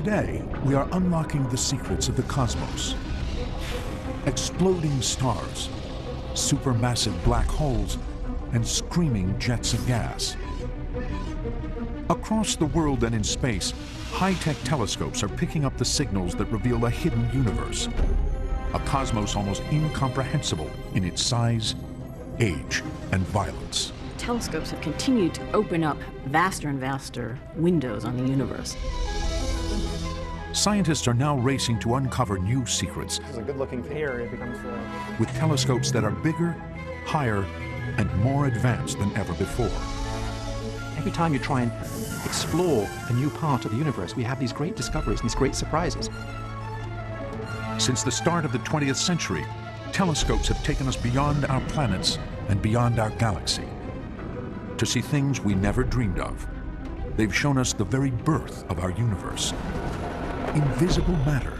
Today, we are unlocking the secrets of the cosmos. Exploding stars, supermassive black holes, and screaming jets of gas. Across the world and in space, high-tech telescopes are picking up the signals that reveal a hidden universe. A cosmos almost incomprehensible in its size, age, and violence. Telescopes have continued to open up vaster and vaster windows on the universe. Scientists are now racing to uncover new secrets. This is a good-looking pair. It becomes with telescopes that are bigger, higher, and more advanced than ever before. Every time you try and explore a new part of the universe, we have these great discoveries and these great surprises. Since the start of the 20th century, telescopes have taken us beyond our planets and beyond our galaxy to see things we never dreamed of. They've shown us the very birth of our universe, invisible matter,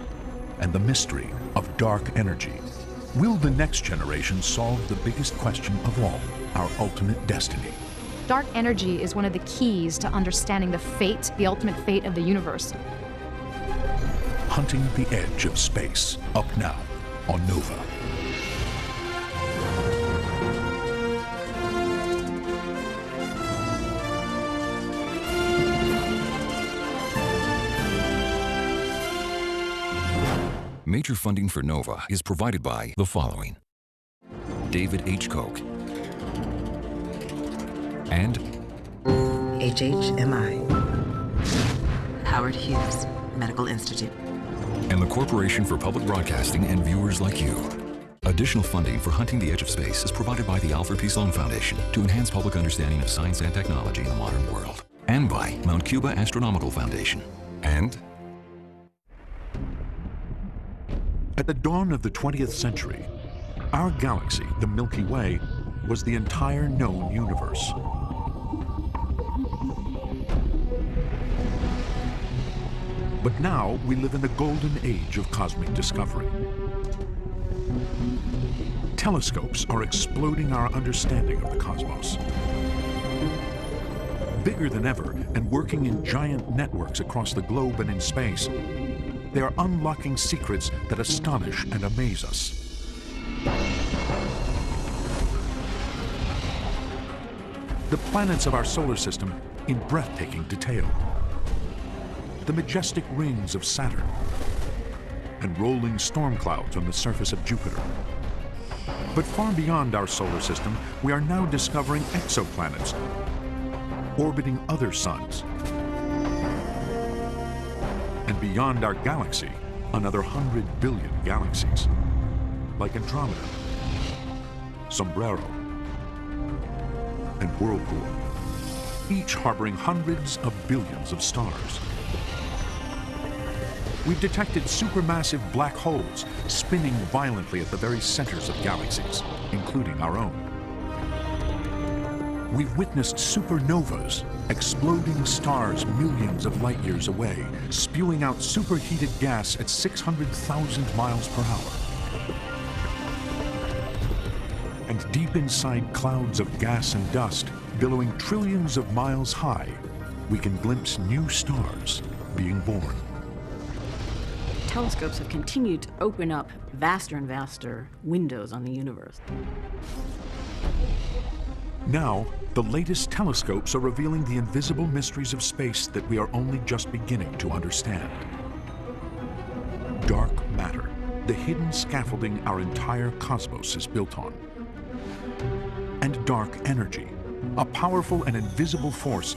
and the mystery of dark energy. Will the next generation solve the biggest question of all, our ultimate destiny? Dark energy is one of the keys to understanding the ultimate fate of the universe. Hunting the edge of space, up now on Nova. Major funding for NOVA is provided by the following: David H. Koch and HHMI, Howard Hughes Medical Institute, and the Corporation for Public Broadcasting and viewers like you. Additional funding for Hunting the Edge of Space is provided by the Alfred P. Sloan Foundation to enhance public understanding of science and technology in the modern world, and by Mount Cuba Astronomical Foundation, and at the dawn of the 20th century, our galaxy, the Milky Way, was the entire known universe. But now we live in the golden age of cosmic discovery. Telescopes are exploding our understanding of the cosmos. Bigger than ever and working in giant networks across the globe and in space, they are unlocking secrets that astonish and amaze us. The planets of our solar system in breathtaking detail. The majestic rings of Saturn and rolling storm clouds on the surface of Jupiter. But far beyond our solar system, we are now discovering exoplanets orbiting other suns. And beyond our galaxy, another 100 billion galaxies, like Andromeda, Sombrero, and Whirlpool, each harboring hundreds of billions of stars. We've detected supermassive black holes spinning violently at the very centers of galaxies, including our own. We've witnessed supernovas, exploding stars millions of light years away, spewing out superheated gas at 600,000 miles per hour. And deep inside clouds of gas and dust, billowing trillions of miles high, we can glimpse new stars being born. Telescopes have continued to open up vaster and vaster windows on the universe. Now, the latest telescopes are revealing the invisible mysteries of space that we are only just beginning to understand. Dark matter, the hidden scaffolding our entire cosmos is built on. And dark energy, a powerful and invisible force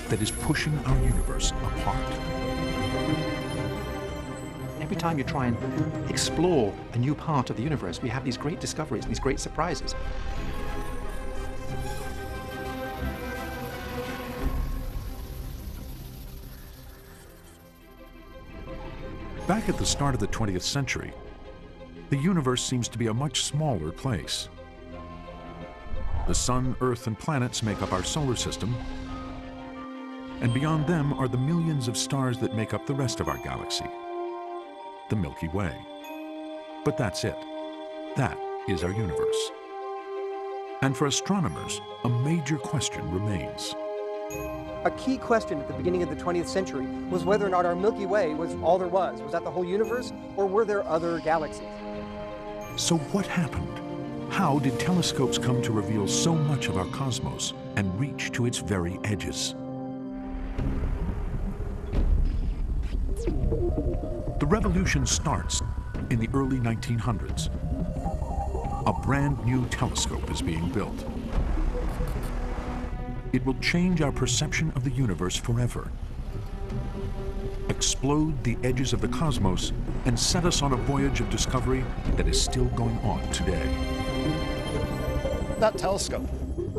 that is pushing our universe apart. Every time you try and explore a new part of the universe, we have these great discoveries and these great surprises. Back at the start of the 20th century, the universe seems to be a much smaller place. The sun, Earth, and planets make up our solar system, and beyond them are the millions of stars that make up the rest of our galaxy, the Milky Way. But that's it. That is our universe. And for astronomers, a major question remains. A key question at the beginning of the 20th century was whether or not our Milky Way was all there was. Was that the whole universe, or were there other galaxies? So what happened? How did telescopes come to reveal so much of our cosmos and reach to its very edges? The revolution starts in the early 1900s. A brand new telescope is being built. It will change our perception of the universe forever, explode the edges of the cosmos, and set us on a voyage of discovery that is still going on today. That telescope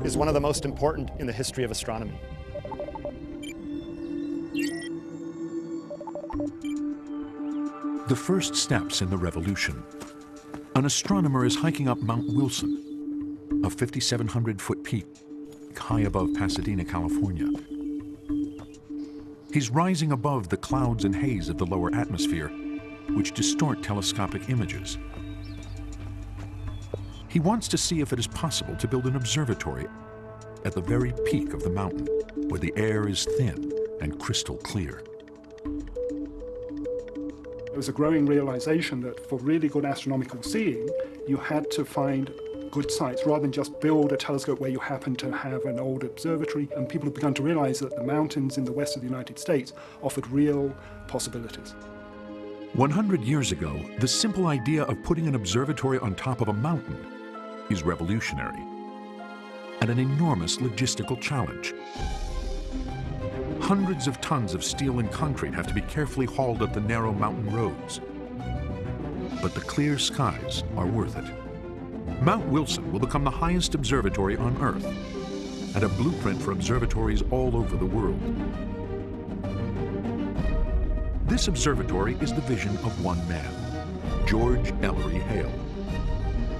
is one of the most important in the history of astronomy. The first steps in the revolution. An astronomer is hiking up Mount Wilson, a 5,700-foot peak high above Pasadena, California. He's rising above the clouds and haze of the lower atmosphere, which distort telescopic images. He wants to see if it is possible to build an observatory at the very peak of the mountain, where the air is thin and crystal clear. There was a growing realization that for really good astronomical seeing, you had to find good sites rather than just build a telescope where you happen to have an old observatory. And people have begun to realize that the mountains in the west of the United States offered real possibilities. 100 years ago, the simple idea of putting an observatory on top of a mountain is revolutionary and an enormous logistical challenge. Hundreds of tons of steel and concrete have to be carefully hauled up the narrow mountain roads. But the clear skies are worth it. Mount Wilson will become the highest observatory on Earth and a blueprint for observatories all over the world. This observatory is the vision of one man, George Ellery Hale.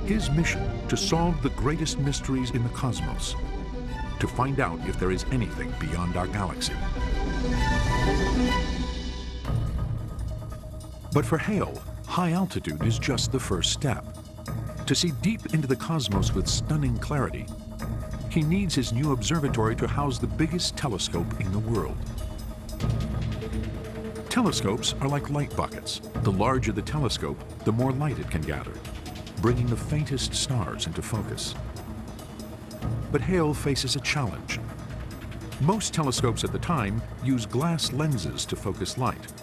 His mission: to solve the greatest mysteries in the cosmos, to find out if there is anything beyond our galaxy. But for Hale, high altitude is just the first step. To see deep into the cosmos with stunning clarity, he needs his new observatory to house the biggest telescope in the world. Telescopes are like light buckets. The larger the telescope, the more light it can gather, bringing the faintest stars into focus. But Hale faces a challenge. Most telescopes at the time use glass lenses to focus light.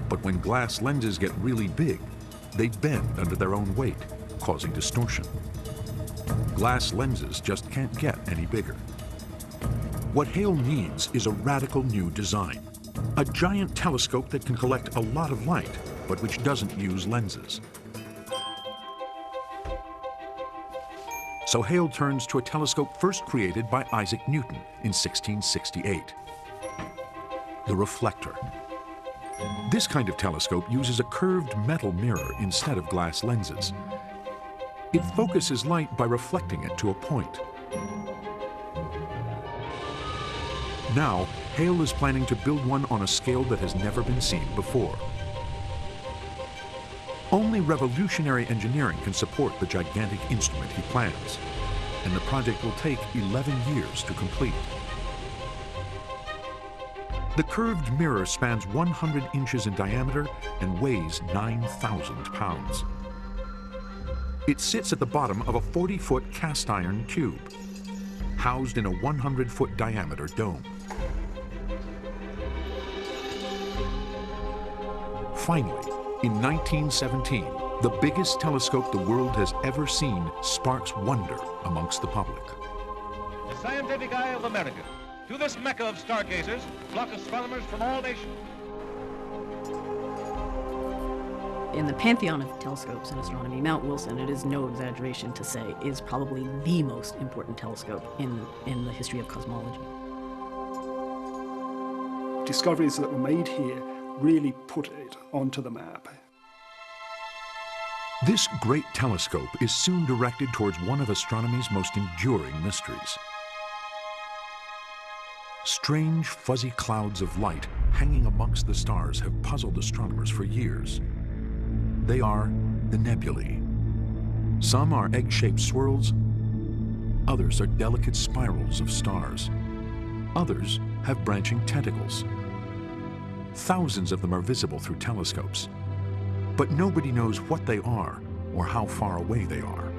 But when glass lenses get really big, they bend under their own weight, causing distortion. Glass lenses just can't get any bigger. What Hale needs is a radical new design. A giant telescope that can collect a lot of light, but which doesn't use lenses. So Hale turns to a telescope first created by Isaac Newton in 1668, the reflector. This kind of telescope uses a curved metal mirror instead of glass lenses. It focuses light by reflecting it to a point. Now, Hale is planning to build one on a scale that has never been seen before. Only revolutionary engineering can support the gigantic instrument he plans, and the project will take 11 years to complete. The curved mirror spans 100 inches in diameter and weighs 9,000 pounds. It sits at the bottom of a 40-foot cast iron tube, housed in a 100-foot diameter dome. Finally, in 1917, the biggest telescope the world has ever seen sparks wonder amongst the public. The scientific eye of America. To this mecca of stargazers flock astronomers from all nations. In the pantheon of telescopes in astronomy, Mount Wilson, it is no exaggeration to say, is probably the most important telescope in the history of cosmology. Discoveries that were made here really put it onto the map. This great telescope is soon directed towards one of astronomy's most enduring mysteries. Strange, fuzzy clouds of light hanging amongst the stars have puzzled astronomers for years. They are the nebulae. Some are egg-shaped swirls, others are delicate spirals of stars. Others have branching tentacles. Thousands of them are visible through telescopes, but nobody knows what they are or how far away they are.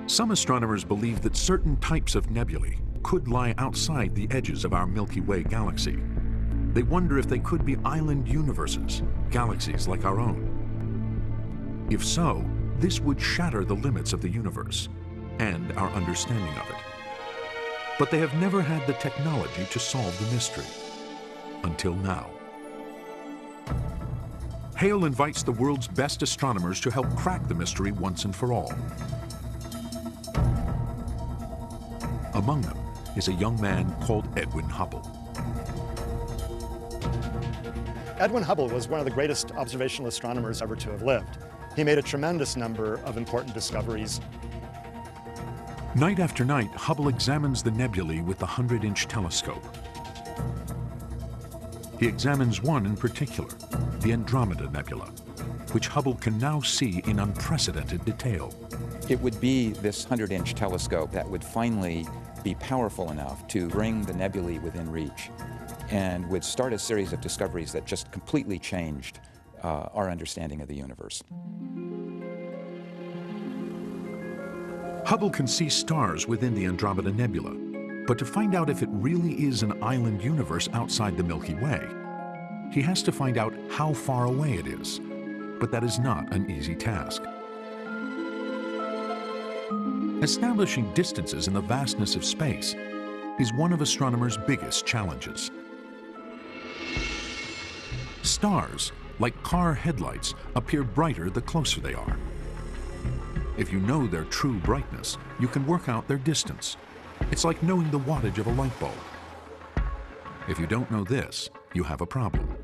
Some astronomers believe that certain types of nebulae could lie outside the edges of our Milky Way galaxy. They wonder if they could be island universes, galaxies like our own. If so, this would shatter the limits of the universe and our understanding of it. But they have never had the technology to solve the mystery, until now. Hale invites the world's best astronomers to help crack the mystery once and for all. Among them is a young man called Edwin Hubble. Edwin Hubble was one of the greatest observational astronomers ever to have lived. He made a tremendous number of important discoveries. Night after night, Hubble examines the nebulae with the 100-inch telescope. He examines one in particular, the Andromeda Nebula, which Hubble can now see in unprecedented detail. It would be this 100-inch telescope that would finally be powerful enough to bring the nebulae within reach and would start a series of discoveries that just completely changed our understanding of the universe. Hubble can see stars within the Andromeda Nebula, but to find out if it really is an island universe outside the Milky Way, he has to find out how far away it is. But that is not an easy task. Establishing distances in the vastness of space is one of astronomers' biggest challenges. Stars, like car headlights, appear brighter the closer they are. If you know their true brightness, you can work out their distance. It's like knowing the wattage of a light bulb. If you don't know this, you have a problem,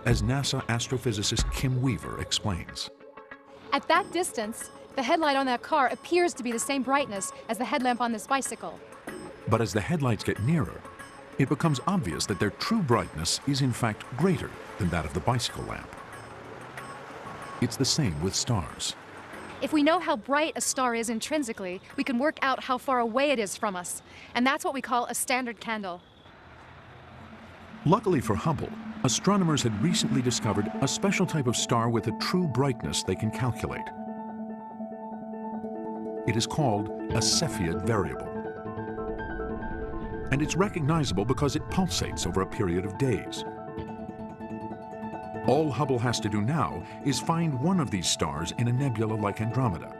as NASA astrophysicist Kim Weaver explains. At that distance, the headlight on that car appears to be the same brightness as the headlamp on this bicycle. But as the headlights get nearer, it becomes obvious that their true brightness is in fact greater than that of the bicycle lamp. It's the same with stars. If we know how bright a star is intrinsically, we can work out how far away it is from us. And that's what we call a standard candle. Luckily for Hubble, astronomers had recently discovered a special type of star with a true brightness they can calculate. It is called a Cepheid variable. And it's recognizable because it pulsates over a period of days. All Hubble has to do now is find one of these stars in a nebula like Andromeda.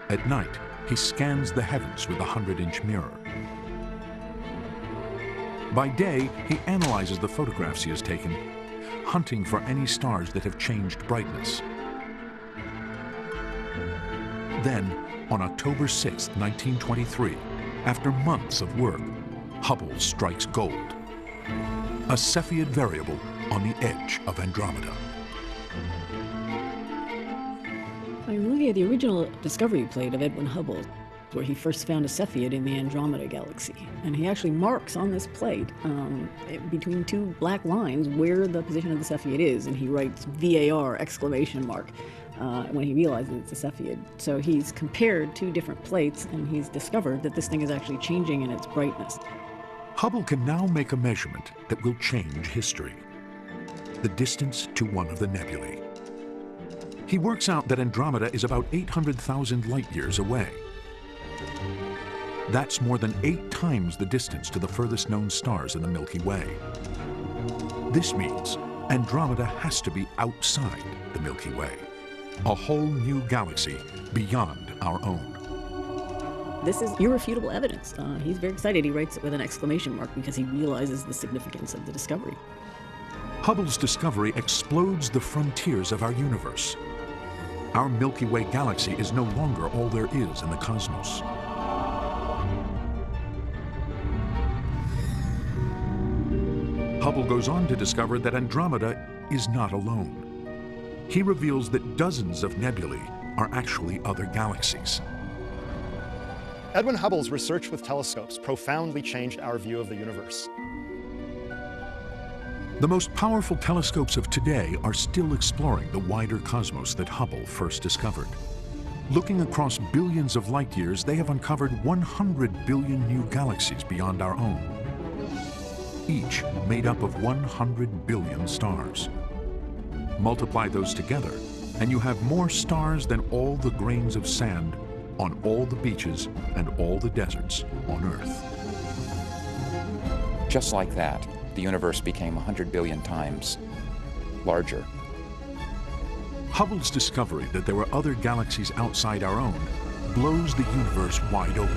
At night, he scans the heavens with a 100-inch mirror. By day, he analyzes the photographs he has taken, hunting for any stars that have changed brightness. Then, on October 6, 1923, after months of work, Hubble strikes gold. A Cepheid variable on the edge of Andromeda. I'm looking at the original discovery plate of Edwin Hubble, where he first found a Cepheid in the Andromeda galaxy. And he actually marks on this plate, between two black lines, where the position of the Cepheid is, and he writes VAR, exclamation mark, when he realizes it's a Cepheid. So he's compared two different plates, and he's discovered that this thing is actually changing in its brightness. Hubble can now make a measurement that will change history: the distance to one of the nebulae. He works out that Andromeda is about 800,000 light-years away. That's more than 8 times the distance to the furthest known stars in the Milky Way. This means Andromeda has to be outside the Milky Way, a whole new galaxy beyond our own. This is irrefutable evidence. He's very excited. He writes it with an exclamation mark because he realizes the significance of the discovery. Hubble's discovery explodes the frontiers of our universe. Our Milky Way galaxy is no longer all there is in the cosmos. Hubble goes on to discover that Andromeda is not alone. He reveals that dozens of nebulae are actually other galaxies. Edwin Hubble's research with telescopes profoundly changed our view of the universe. The most powerful telescopes of today are still exploring the wider cosmos that Hubble first discovered. Looking across billions of light years, they have uncovered 100 billion new galaxies beyond our own, each made up of 100 billion stars. Multiply those together, and you have more stars than all the grains of sand on all the beaches and all the deserts on Earth. Just like that, the universe became 100 billion times larger. Hubble's discovery that there were other galaxies outside our own blows the universe wide open.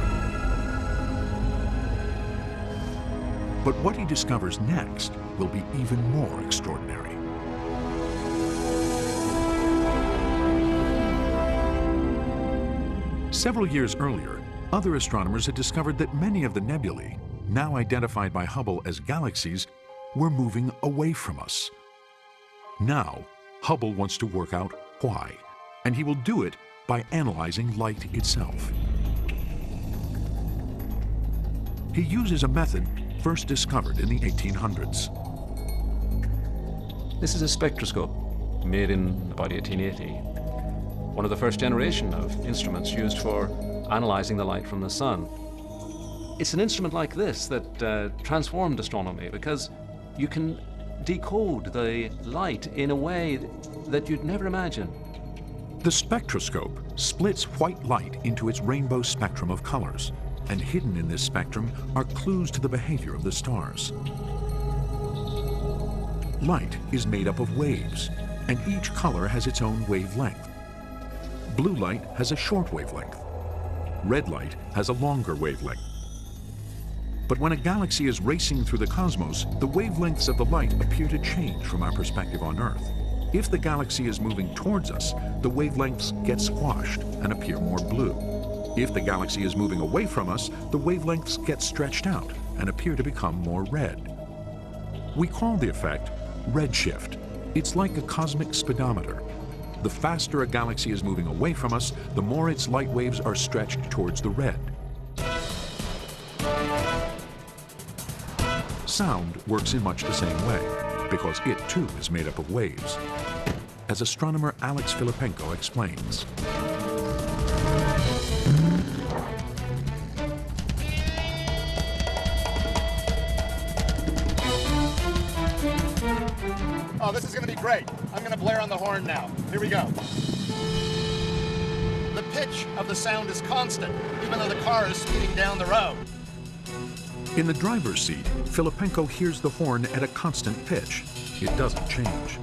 But what he discovers next will be even more extraordinary. Several years earlier, other astronomers had discovered that many of the nebulae, now identified by Hubble as galaxies, were moving away from us. Now, Hubble wants to work out why, and he will do it by analyzing light itself. He uses a method first discovered in the 1800s. This is a spectroscope made in about 1880. One of the first generation of instruments used for analyzing the light from the sun. It's an instrument like this that transformed astronomy, because you can decode the light in a way that you'd never imagine. The spectroscope splits white light into its rainbow spectrum of colors, and hidden in this spectrum are clues to the behavior of the stars. Light is made up of waves, and each color has its own wavelength. Blue light has a short wavelength. Red light has a longer wavelength. But when a galaxy is racing through the cosmos, the wavelengths of the light appear to change from our perspective on Earth. If the galaxy is moving towards us, the wavelengths get squashed and appear more blue. If the galaxy is moving away from us, the wavelengths get stretched out and appear to become more red. We call the effect redshift. It's like a cosmic speedometer. The faster a galaxy is moving away from us, the more its light waves are stretched towards the red. Sound works in much the same way, because it too is made up of waves, as astronomer Alex Filippenko explains. Oh, this is going to be great. I'm going to blare on the horn now. Here we go. The pitch of the sound is constant, even though the car is speeding down the road. In the driver's seat, Filippenko hears the horn at a constant pitch. It doesn't change.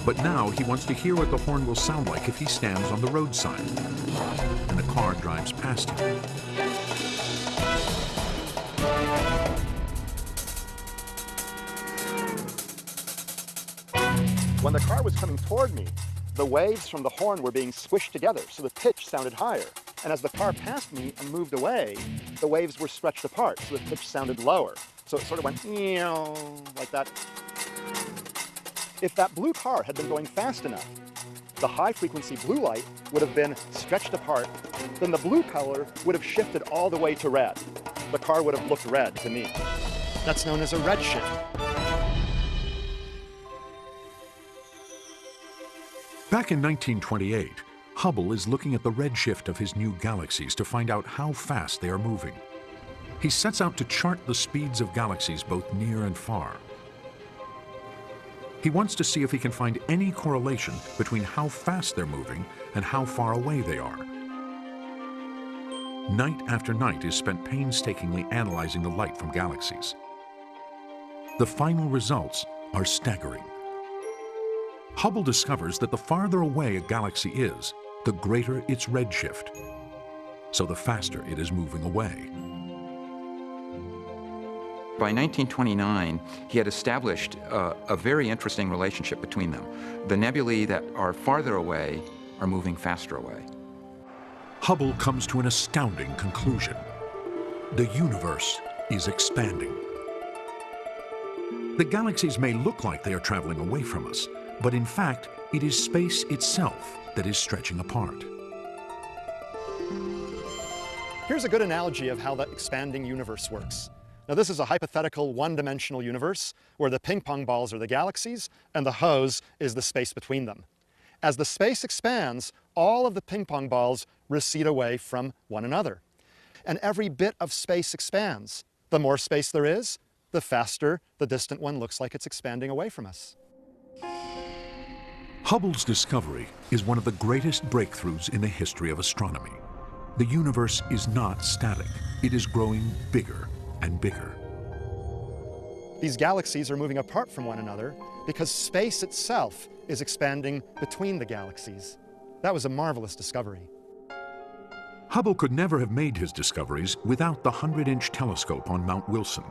But now he wants to hear what the horn will sound like if he stands on the roadside, and the car drives past him. When the car was coming toward me, the waves from the horn were being squished together, so the pitch sounded higher. And as the car passed me and moved away, the waves were stretched apart, so the pitch sounded lower. So it sort of went like that. If that blue car had been going fast enough, the high-frequency blue light would have been stretched apart, then the blue color would have shifted all the way to red. The car would have looked red to me. That's known as a redshift. Back in 1928, Hubble is looking at the redshift of his new galaxies to find out how fast they are moving. He sets out to chart the speeds of galaxies both near and far. He wants to see if he can find any correlation between how fast they're moving and how far away they are. Night after night is spent painstakingly analyzing the light from galaxies. The final results are staggering. Hubble discovers that the farther away a galaxy is, the greater its redshift, so the faster it is moving away. By 1929, he had established a very interesting relationship between them. The nebulae that are farther away are moving faster away. Hubble comes to an astounding conclusion. The universe is expanding. The galaxies may look like they are traveling away from us, but in fact, it is space itself that is stretching apart. Here's a good analogy of how the expanding universe works. Now, this is a hypothetical one-dimensional universe where the ping pong balls are the galaxies and the hose is the space between them. As the space expands, all of the ping pong balls recede away from one another. And every bit of space expands. The more space there is, the faster the distant one looks like it's expanding away from us. Hubble's discovery is one of the greatest breakthroughs in the history of astronomy. The universe is not static. It is growing bigger and bigger. These galaxies are moving apart from one another because space itself is expanding between the galaxies. That was a marvelous discovery. Hubble could never have made his discoveries without the 100-inch telescope on Mount Wilson.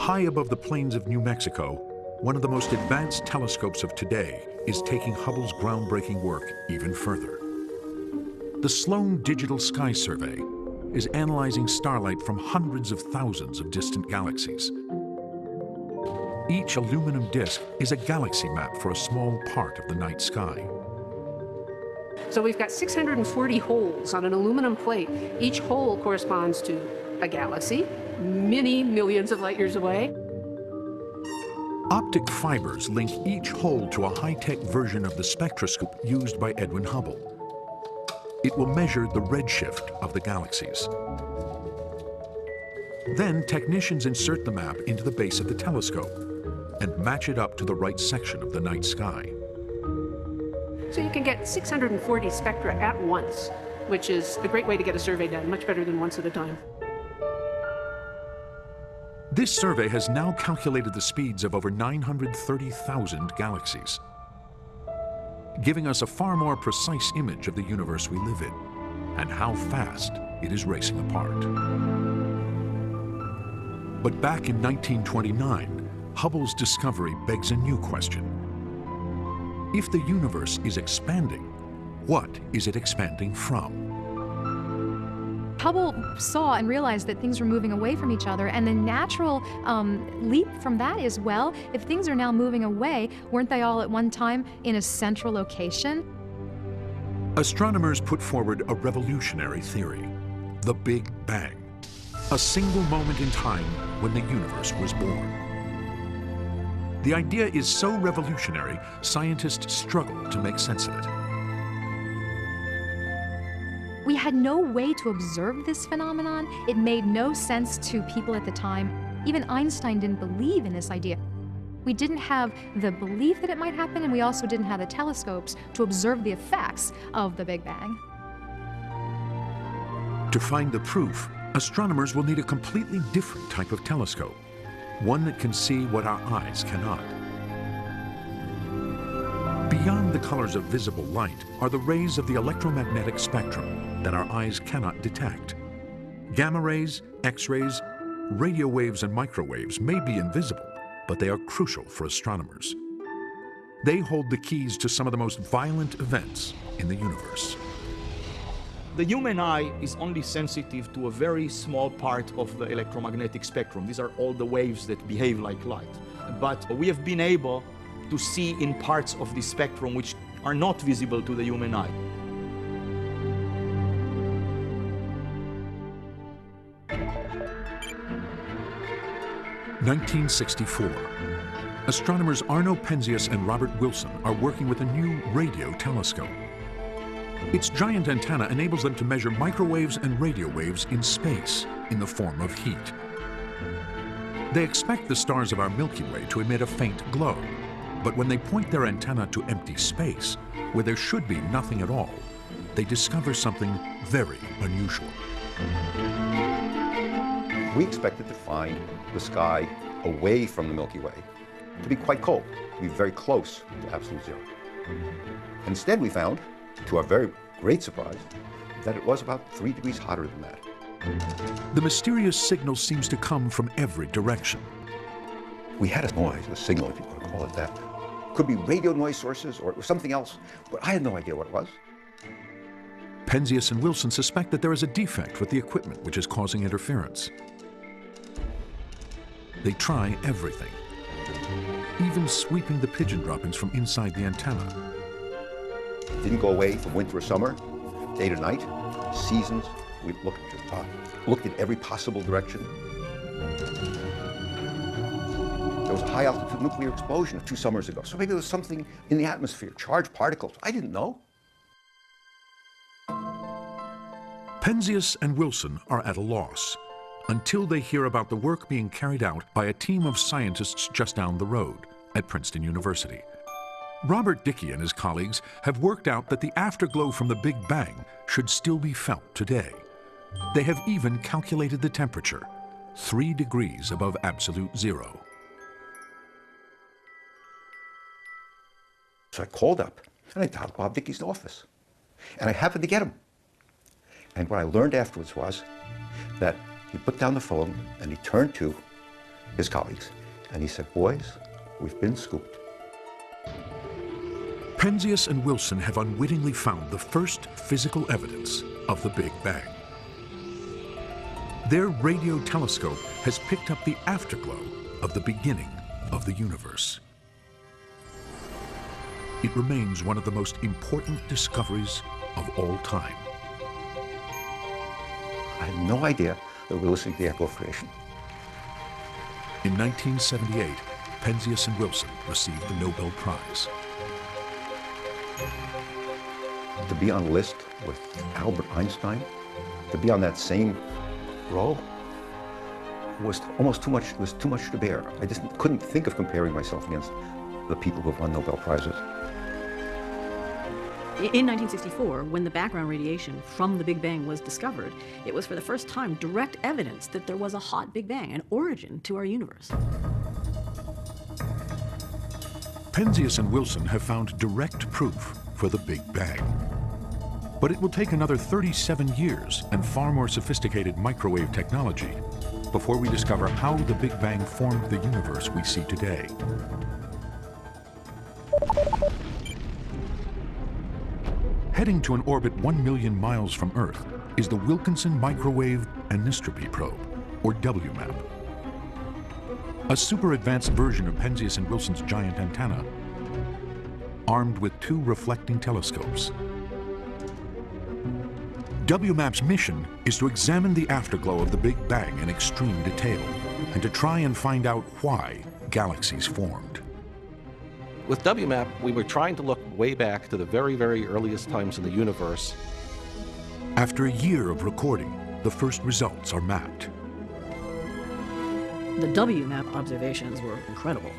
High above the plains of New Mexico, one of the most advanced telescopes of today is taking Hubble's groundbreaking work even further. The Sloan Digital Sky Survey is analyzing starlight from hundreds of thousands of distant galaxies. Each aluminum disk is a galaxy map for a small part of the night sky. So we've got 640 holes on an aluminum plate. Each hole corresponds to a galaxy, many millions of light years away. Optic fibers link each hole to a high-tech version of the spectroscope used by Edwin Hubble. It will measure the redshift of the galaxies. Then technicians insert the map into the base of the telescope and match it up to the right section of the night sky. So you can get 640 spectra at once, which is a great way to get a survey done, much better than once at a time. This survey has now calculated the speeds of over 930,000 galaxies, giving us a far more precise image of the universe we live in and how fast it is racing apart. But back in 1929, Hubble's discovery begs a new question. If the universe is expanding, what is it expanding from? Hubble saw and realized that things were moving away from each other, and the natural leap from that is, well, if things are now moving away, weren't they all at one time in a central location? Astronomers put forward a revolutionary theory, the Big Bang, a single moment in time when the universe was born. The idea is so revolutionary, scientists struggle to make sense of it. We had no way to observe this phenomenon. It made no sense to people at the time. Even Einstein didn't believe in this idea. We didn't have the belief that it might happen, and we also didn't have the telescopes to observe the effects of the Big Bang. To find the proof, astronomers will need a completely different type of telescope, one that can see what our eyes cannot. Beyond the colors of visible light are the rays of the electromagnetic spectrum that our eyes cannot detect. Gamma rays, X-rays, radio waves, and microwaves may be invisible, but they are crucial for astronomers. They hold the keys to some of the most violent events in the universe. The human eye is only sensitive to a very small part of the electromagnetic spectrum. These are all the waves that behave like light. But we have been able to see in parts of the spectrum which are not visible to the human eye. (1964). Astronomers Arno Penzias and Robert Wilson are working with a new radio telescope. Its giant antenna enables them to measure microwaves and radio waves in space in the form of heat. They expect the stars of our Milky Way to emit a faint glow, but when they point their antenna to empty space, where there should be nothing at all, they discover something very unusual. We expected to find the sky away from the Milky Way to be quite cold, to be very close to absolute zero. Instead, we found, to our very great surprise, that it was about 3 degrees hotter than that. The mysterious signal seems to come from every direction. We had a noise, a signal, if you want to call it that. Could be radio noise sources or it was something else, but I had no idea what it was. Penzias and Wilson suspect that there is a defect with the equipment which is causing interference. They try everything, even sweeping the pigeon droppings from inside the antenna. It didn't go away from winter or summer, day to night, seasons. We looked at every possible direction. There was a high-altitude nuclear explosion 2 summers ago. So maybe there was something in the atmosphere, charged particles. I didn't know. Penzias and Wilson are at a loss until they hear about the work being carried out by a team of scientists just down the road at Princeton University. Robert Dicke and his colleagues have worked out that the afterglow from the Big Bang should still be felt today. They have even calculated the temperature, 3 degrees above absolute zero. So I called up and I dialed Bob Dicke's office. And I happened to get him. And what I learned afterwards was that he put down the phone and he turned to his colleagues and he said, "Boys, we've been scooped." Penzias and Wilson have unwittingly found the first physical evidence of the Big Bang. Their radio telescope has picked up the afterglow of the beginning of the universe. It remains one of the most important discoveries of all time. I had no idea that we were listening to the echo of creation. In 1978, Penzias and Wilson received the Nobel Prize. To be on a list with Albert Einstein, to be on that same row, was almost too much. It was too much to bear. I just couldn't think of comparing myself against the people who have won Nobel Prizes. In 1964, when the background radiation from the Big Bang was discovered, it was for the first time direct evidence that there was a hot Big Bang, an origin to our universe. Penzias and Wilson have found direct proof for the Big Bang. But it will take another 37 years and far more sophisticated microwave technology before we discover how the Big Bang formed the universe we see today. Heading to an orbit 1 million miles from Earth is the Wilkinson Microwave Anisotropy Probe, or WMAP. A super advanced version of Penzias and Wilson's giant antenna, armed with 2 reflecting telescopes. WMAP's mission is to examine the afterglow of the Big Bang in extreme detail and to try and find out why galaxies formed. With WMAP, we were trying to look way back to the very, very earliest times in the universe. After a year of recording, the first results are mapped. The WMAP observations were incredible.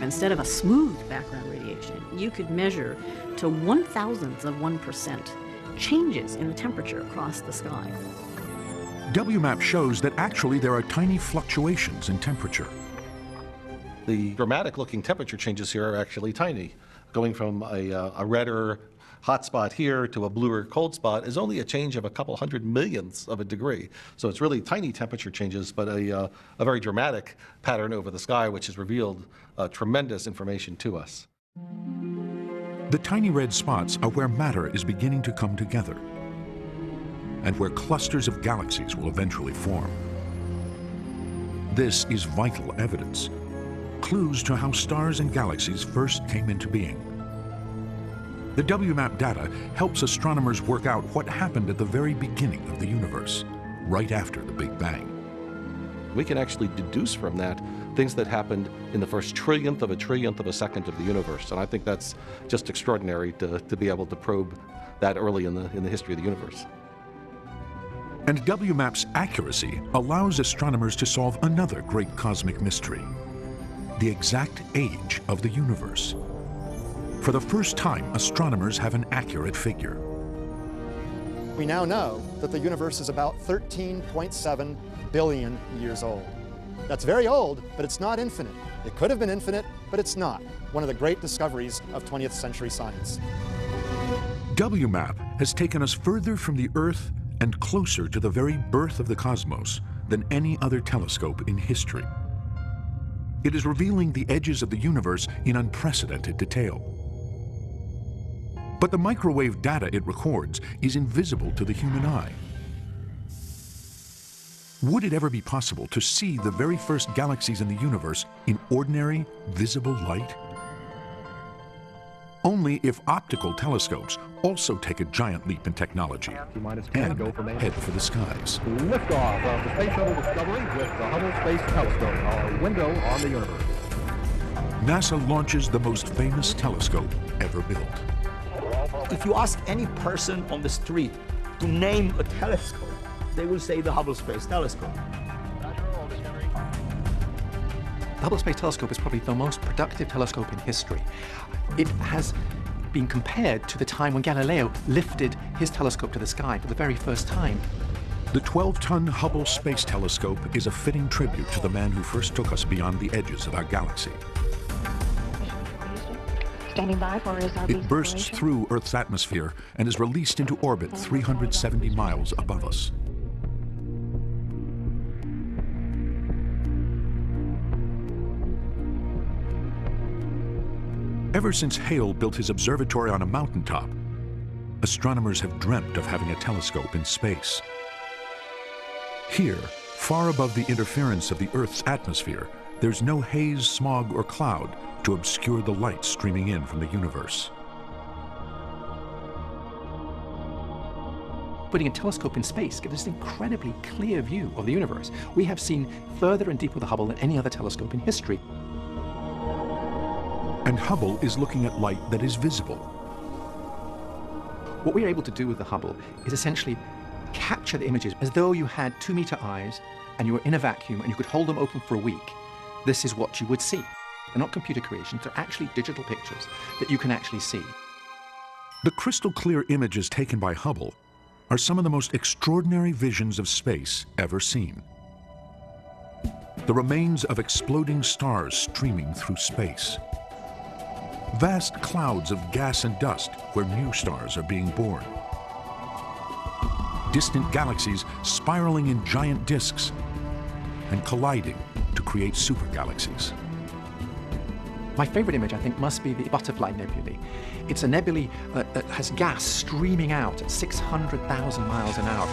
Instead of a smooth background radiation, you could measure to 1,000th of 1% changes in the temperature across the sky. WMAP shows that actually there are tiny fluctuations in temperature. The dramatic-looking temperature changes here are actually tiny. Going from a redder hot spot here to a bluer cold spot is only a change of a couple 100 millionths of a degree. So it's really tiny temperature changes, but a very dramatic pattern over the sky, which has revealed tremendous information to us. The tiny red spots are where matter is beginning to come together and where clusters of galaxies will eventually form. This is vital evidence, clues to how stars and galaxies first came into being. The WMAP data helps astronomers work out what happened at the very beginning of the universe, right after the Big Bang. We can actually deduce from that things that happened in the first trillionth of a second of the universe. And I think that's just extraordinary to be able to probe that early in the history of the universe. And WMAP's accuracy allows astronomers to solve another great cosmic mystery: the exact age of the universe. For the first time, astronomers have an accurate figure. We now know that the universe is about 13.7 billion years old. That's very old, but it's not infinite. It could have been infinite, but it's not. One of the great discoveries of 20th century science. WMAP has taken us further from the Earth and closer to the very birth of the cosmos than any other telescope in history. It is revealing the edges of the universe in unprecedented detail. But the microwave data it records is invisible to the human eye. Would it ever be possible to see the very first galaxies in the universe in ordinary, visible light? Only if optical telescopes also take a giant leap in technology and head for the skies. Liftoff of the Space Shuttle Discovery with the Hubble Space Telescope, our window on the universe. NASA launches the most famous telescope ever built. If you ask any person on the street to name a telescope, they will say the Hubble Space Telescope. The Hubble Space Telescope is probably the most productive telescope in history. It has been compared to the time when Galileo lifted his telescope to the sky for the very first time. The 12-ton Hubble Space Telescope is a fitting tribute to the man who first took us beyond the edges of our galaxy. Standing by for It bursts through Earth's atmosphere and is released into orbit 370 miles above us. Ever since Hale built his observatory on a mountaintop, astronomers have dreamt of having a telescope in space. Here, far above the interference of the Earth's atmosphere, there's no haze, smog, or cloud to obscure the light streaming in from the universe. Putting a telescope in space gives us an incredibly clear view of the universe. We have seen further and deeper with the Hubble than any other telescope in history. And Hubble is looking at light that is visible. What we are able to do with the Hubble is essentially capture the images as though you had 2-meter eyes and you were in a vacuum and you could hold them open for a week. This is what you would see. They're not computer creations, they're actually digital pictures that you can actually see. The crystal clear images taken by Hubble are some of the most extraordinary visions of space ever seen. The remains of exploding stars streaming through space. Vast clouds of gas and dust where new stars are being born. Distant galaxies spiraling in giant disks and colliding to create supergalaxies. My favorite image, I think, must be the Butterfly Nebulae. It's a nebulae that has gas streaming out at 600,000 miles an hour.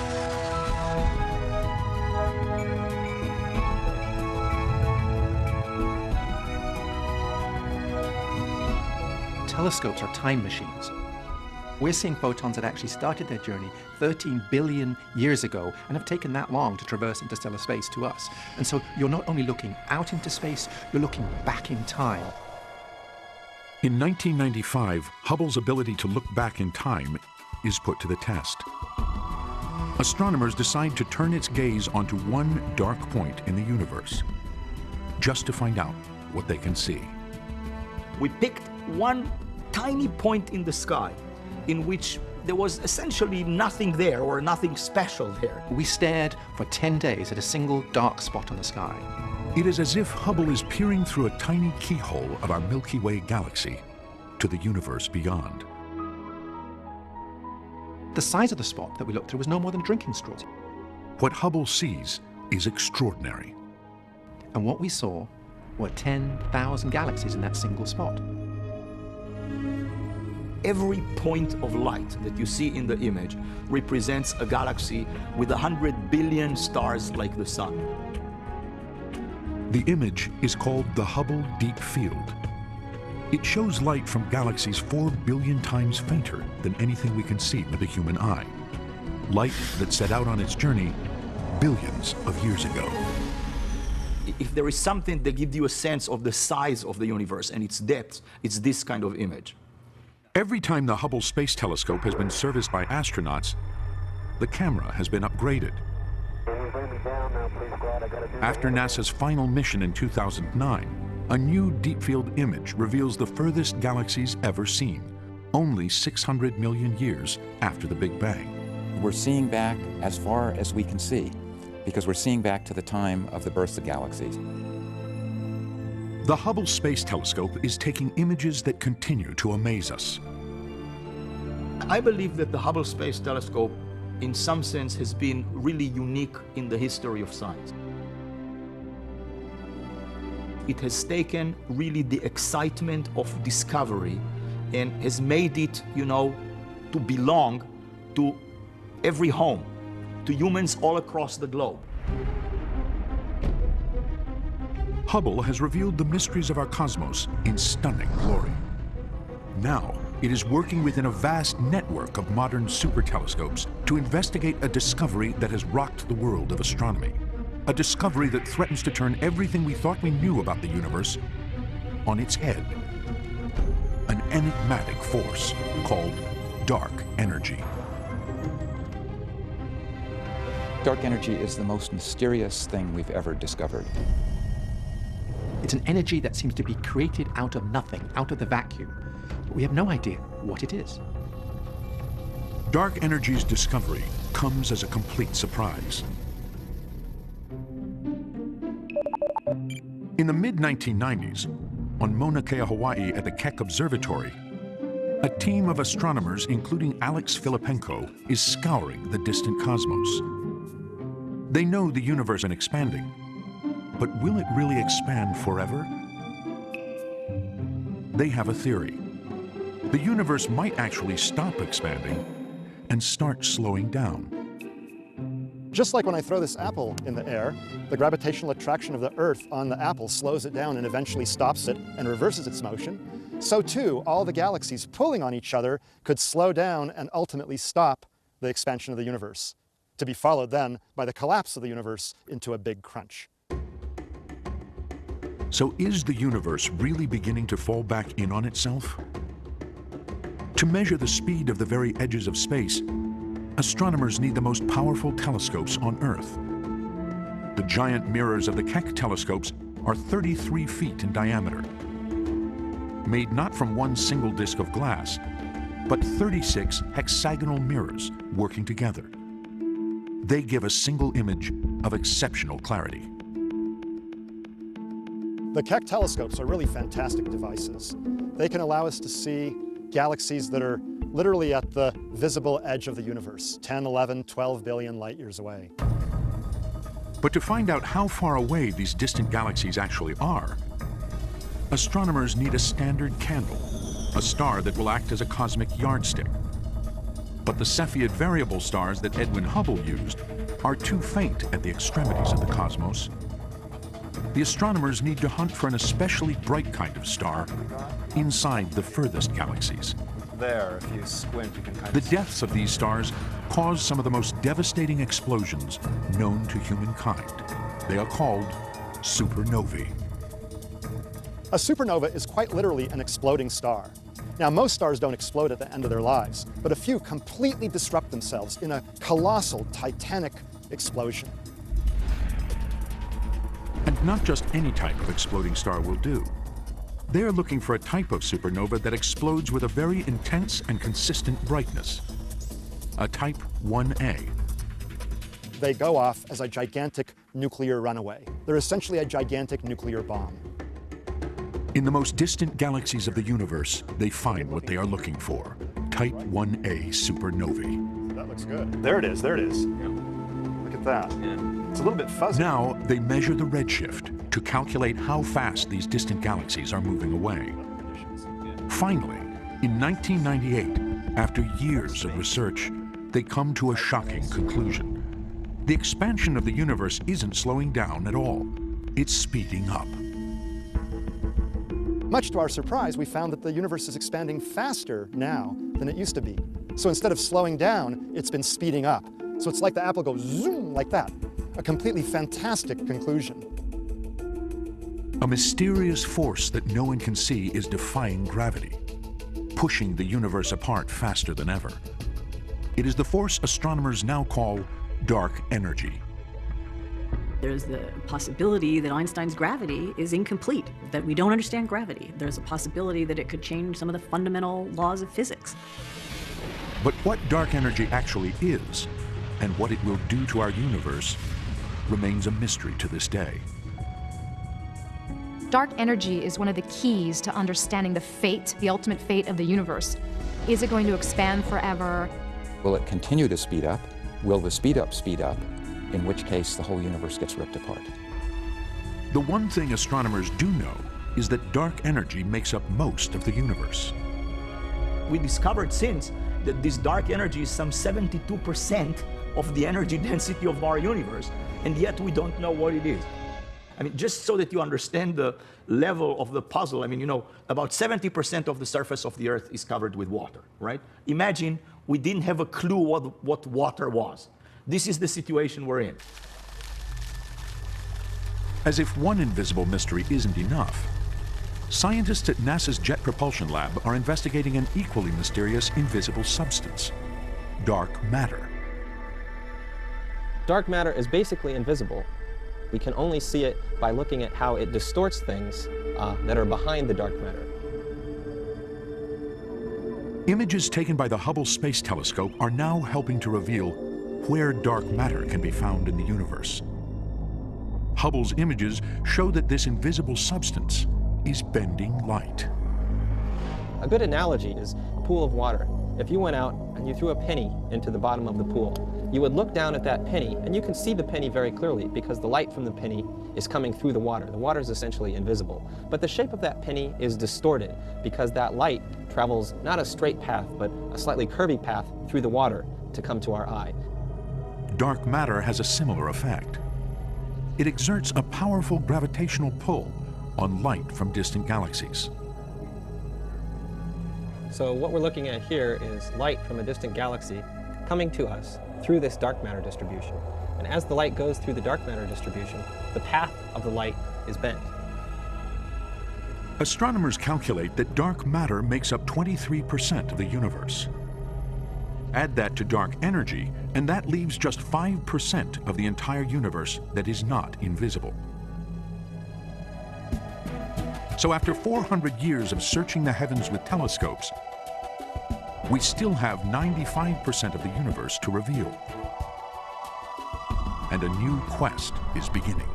Telescopes are time machines. We're seeing photons that actually started their journey 13 billion years ago and have taken that long to traverse interstellar space to us. And so you're not only looking out into space, you're looking back in time. In 1995, Hubble's ability to look back in time is put to the test. Astronomers decide to turn its gaze onto one dark point in the universe, just to find out what they can see. We picked one tiny point in the sky in which there was essentially nothing there or nothing special there. We stared for 10 days at a single dark spot on the sky. It is as if Hubble is peering through a tiny keyhole of our Milky Way galaxy to the universe beyond. The size of the spot that we looked through was no more than a drinking straw. What Hubble sees is extraordinary. And what we saw were 10,000 galaxies in that single spot. Every point of light that you see in the image represents a galaxy with 100 billion stars like the sun. The image is called the Hubble Deep Field. It shows light from galaxies 4 billion times fainter than anything we can see with the human eye. Light that set out on its journey billions of years ago. If there is something that gives you a sense of the size of the universe and its depth, it's this kind of image. Every time the Hubble Space Telescope has been serviced by astronauts, the camera has been upgraded. After NASA's final mission in 2009, a new deep field image reveals the furthest galaxies ever seen, only 600 million years after the Big Bang. We're seeing back as far as we can see, because we're seeing back to the time of the birth of galaxies. The Hubble Space Telescope is taking images that continue to amaze us. I believe that the Hubble Space Telescope, in some sense, has been really unique in the history of science. It has taken really the excitement of discovery and has made it, to belong to every home, to humans all across the globe. Hubble has revealed the mysteries of our cosmos in stunning glory. Now, it is working within a vast network of modern super telescopes to investigate a discovery that has rocked the world of astronomy. A discovery that threatens to turn everything we thought we knew about the universe on its head. An enigmatic force called dark energy. Dark energy is the most mysterious thing we've ever discovered. It's an energy that seems to be created out of nothing, out of the vacuum. But we have no idea what it is. Dark energy's discovery comes as a complete surprise. In the mid-1990s, on Mauna Kea, Hawaii at the Keck Observatory, a team of astronomers, including Alex Filipenko, is scouring the distant cosmos. They know the universe is expanding, but will it really expand forever? They have a theory. The universe might actually stop expanding and start slowing down. Just like when I throw this apple in the air, the gravitational attraction of the Earth on the apple slows it down and eventually stops it and reverses its motion, so too, all the galaxies pulling on each other could slow down and ultimately stop the expansion of the universe, to be followed then by the collapse of the universe into a big crunch. So is the universe really beginning to fall back in on itself? To measure the speed of the very edges of space, astronomers need the most powerful telescopes on Earth. The giant mirrors of the Keck telescopes are 33 feet in diameter, made not from one single disk of glass, but 36 hexagonal mirrors working together. They give a single image of exceptional clarity. The Keck telescopes are really fantastic devices. They can allow us to see galaxies that are literally at the visible edge of the universe, 10, 11, 12 billion light years away. But to find out how far away these distant galaxies actually are, astronomers need a standard candle, a star that will act as a cosmic yardstick. But the Cepheid variable stars that Edwin Hubble used are too faint at the extremities of the cosmos. The astronomers need to hunt for an especially bright kind of star inside the furthest galaxies. There, if you squint, you can kind The of... deaths of these stars cause some of the most devastating explosions known to humankind. They are called supernovae. A supernova is quite literally an exploding star. Now, most stars don't explode at the end of their lives, but a few completely disrupt themselves in a colossal, titanic explosion. And not just any type of exploding star will do. They are looking for a type of supernova that explodes with a very intense and consistent brightness. A type 1A. They go off as a gigantic nuclear runaway. They're essentially a gigantic nuclear bomb. In the most distant galaxies of the universe, they find what they are looking for. Type 1A supernovae. That looks good. There it is, there it is. Yeah. Look at that. Yeah. It's a little bit fuzzy. Now, they measure the redshift to calculate how fast these distant galaxies are moving away. Finally, in 1998, after years of research, they come to a shocking conclusion. The expansion of the universe isn't slowing down at all. It's speeding up. Much to our surprise, we found that the universe is expanding faster now than it used to be. So instead of slowing down, it's been speeding up. So it's like the apple goes zoom like that. A completely fantastic conclusion. A mysterious force that no one can see is defying gravity, pushing the universe apart faster than ever. It is the force astronomers now call dark energy. There's the possibility that Einstein's gravity is incomplete, that we don't understand gravity. There's a possibility that it could change some of the fundamental laws of physics. But what dark energy actually is, and what it will do to our universe, remains a mystery to this day. Dark energy is one of the keys to understanding the fate, the ultimate fate of the universe. Is it going to expand forever? Will it continue to speed up? Will the speed up, in which case the whole universe gets ripped apart? The one thing astronomers do know is that dark energy makes up most of the universe. We discovered since that this dark energy is some 72% of the energy density of our universe, and yet we don't know what it is. I mean, just so that you understand the level of the puzzle, I mean, you know, about 70% of the surface of the Earth is covered with water, right? Imagine we didn't have a clue what water was. This is the situation we're in. As if one invisible mystery isn't enough, scientists at NASA's Jet Propulsion Lab are investigating an equally mysterious invisible substance, dark matter. Dark matter is basically invisible. We can only see it by looking at how it distorts things that are behind the dark matter. Images taken by the Hubble Space Telescope are now helping to reveal where dark matter can be found in the universe. Hubble's images show that this invisible substance is bending light. A good analogy is a pool of water. If you went out and you threw a penny into the bottom of the pool, you would look down at that penny and you can see the penny very clearly because the light from the penny is coming through the water. The water is essentially invisible. But the shape of that penny is distorted because that light travels not a straight path, but a slightly curvy path through the water to come to our eye. Dark matter has a similar effect. It exerts a powerful gravitational pull on light from distant galaxies. So what we're looking at here is light from a distant galaxy coming to us through this dark matter distribution. And as the light goes through the dark matter distribution, the path of the light is bent. Astronomers calculate that dark matter makes up 23% of the universe. Add that to dark energy, and that leaves just 5% of the entire universe that is not invisible. So after 400 years of searching the heavens with telescopes, we still have 95% of the universe to reveal. And a new quest is beginning.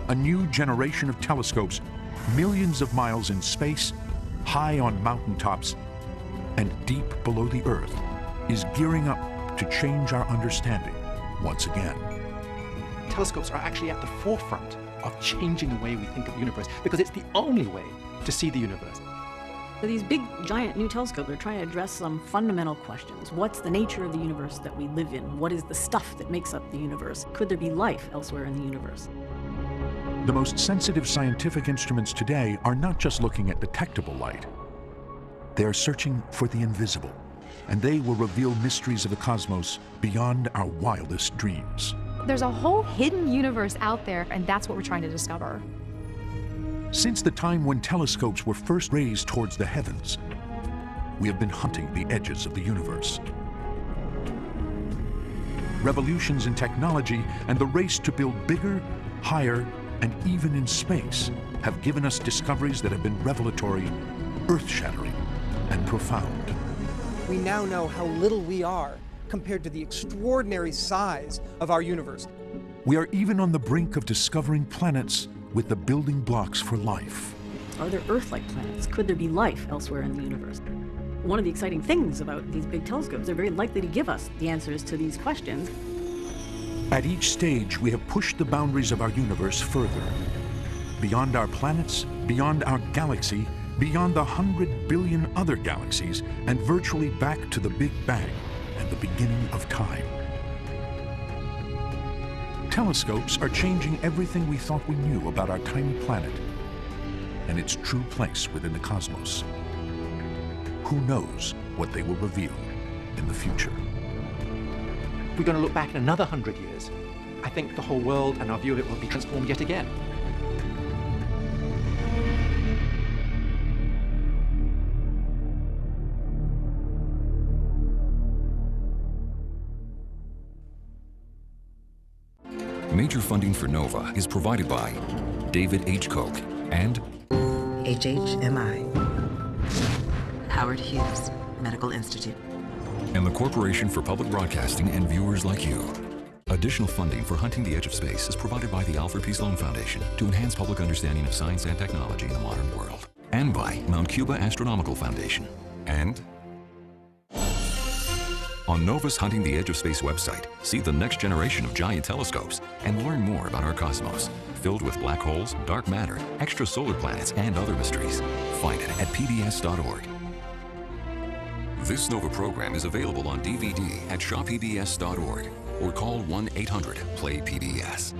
A new generation of telescopes, millions of miles in space, high on mountaintops, and deep below the Earth, is gearing up to change our understanding once again. Telescopes are actually at the forefront of changing the way we think of the universe because it's the only way to see the universe. So these big, giant new telescopes are trying to address some fundamental questions. What's the nature of the universe that we live in? What is the stuff that makes up the universe? Could there be life elsewhere in the universe? The most sensitive scientific instruments today are not just looking at detectable light. They are searching for the invisible, and they will reveal mysteries of the cosmos beyond our wildest dreams. There's a whole hidden universe out there, and that's what we're trying to discover. Since the time when telescopes were first raised towards the heavens, we have been hunting the edges of the universe. Revolutions in technology and the race to build bigger, higher, and even in space have given us discoveries that have been revelatory, earth-shattering, and profound. We now know how little we are compared to the extraordinary size of our universe. We are even on the brink of discovering planets with the building blocks for life. Are there Earth-like planets? Could there be life elsewhere in the universe? One of the exciting things about these big telescopes, they're very likely to give us the answers to these questions. At each stage, we have pushed the boundaries of our universe further. Beyond our planets, beyond our galaxy, beyond the 100 billion other galaxies, and virtually back to the Big Bang and the beginning of time. Telescopes are changing everything we thought we knew about our tiny planet and its true place within the cosmos. Who knows what they will reveal in the future? We're going to look back in another 100 years. I think the whole world and our view of it will be transformed yet again. Major funding for NOVA is provided by David H. Koch and HHMI. Howard Hughes Medical Institute. And the Corporation for Public Broadcasting and viewers like you. Additional funding for Hunting the Edge of Space is provided by the Alfred P. Sloan Foundation to enhance public understanding of science and technology in the modern world. And by Mount Cuba Astronomical Foundation. And on NOVA's Hunting the Edge of Space website, see the next generation of giant telescopes and learn more about our cosmos, filled with black holes, dark matter, extrasolar planets, and other mysteries. Find it at pbs.org. This NOVA program is available on DVD at shoppbs.org or call 1-800-PLAY-PBS.